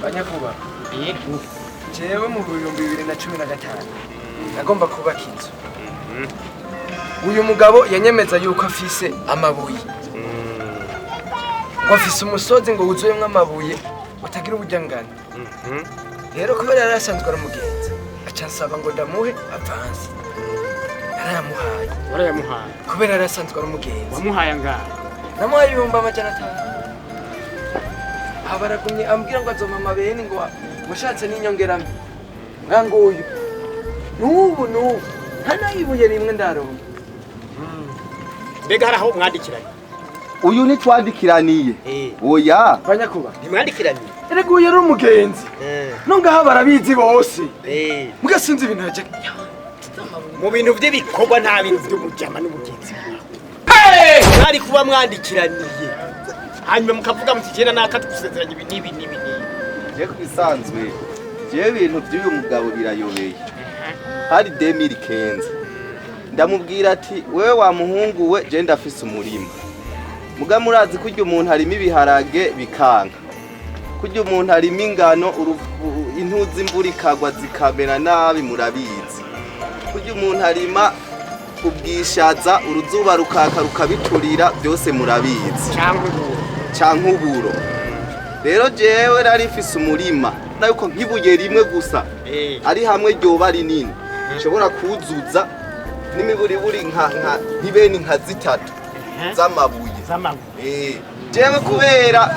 banyakuba jewe mu 2015 nagomba kubaka inzu. Uyu mugabo yanyemeza yuko afise amabuye, ngo afise umusozi ngo wuzuyemwo amabuye utagira ubujyangana. Rero kubera yari asanzwe ari umugenzi aca nsaba ngo ndamuhe avance. Naramuhaye. Warayamuhaye kubera yari asanzwe ari umugenzi. wamuhaye angahe? Namuhaye 500. Abaragumye ambwira ngo azoma amabeni ngo mushatse n'inyongera mbi. Ngango uyu nubu nta nayibuye rimwe ndaronka. Mbega hari aho mwandikiranye? Uyu ni twandikiraniye. Oya. Banyakuba. Ntimwandikiranye? Erega uyu yari umugenzi. Nongaha barabizi bose. Mugasinzi ibintu yaje. Mu bintu bye bikorwa nta bintu by'umujyama n'ubugenzi. Mwari kuba mwandikiraniye. Hanyuma mukavuga muti jena nakatugusezeranya ibi nibi. Je kwisanzwe. Je ibintu by'uyu mugabo birayobeye. Hari 2015. Ndamubwira ati wewe wa muhungu we je ndafise umurima. Muga murazi kurya umuntu harimo ibiharage bikanka. Kurya umuntu harimo ingano intuzi imvura ikagwa zikamera nabi murabizi. Kurya umuntu harima ubwishaza uruzuba rukaka rukabiturira byose murabizi. Canke uburo. Rero jewe nari mfise umurima nayuko nkibuye rimwe gusa ari hamwe ryoba rinini nshobora kuzuza n'imiburi nka ntibeni nka zitatu z'amabuye. Jewe kubera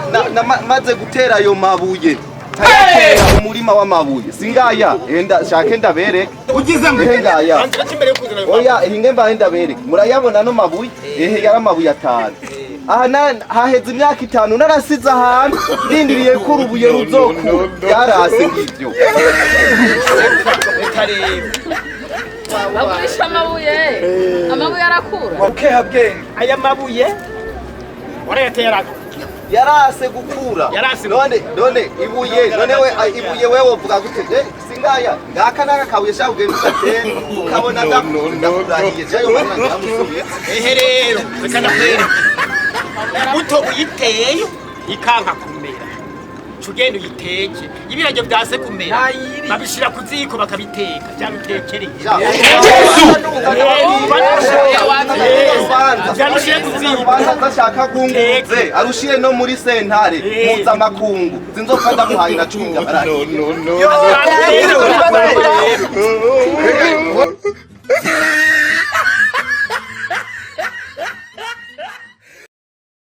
maze gutera ayo mabuye tayatera umurima w'amabuye singaya enda shake ndabereke ugize ngo ngaya oya hinge mbaye ndabereke murayabona no mabuye yari amabuye 5. Aha haheze imyaka 5 narasize ahantu ndindiriye ko urubuye ruzoku yarase ngivyo. Bagurisha amabuye arakura. Wakeha bwenge. Aya mabuye warayatera yarase gukura. None ibuye ibuye wewe uvuga gute singaya ngaka nakakabuye sha ugenda ugatera ukabona ndakurahiye jayo mwana ndamusubiye. Rero reka ndakwere buto uyiteye ikanka kumera cugenda uyiteke ibirage byase kumera babishira ku ziko bakabiteka cyangwa utekereye byabishire ku ziko bashaka kunguze arushire no muri sentare muza makungu zinzoka ndamuhaye na 10 baraki.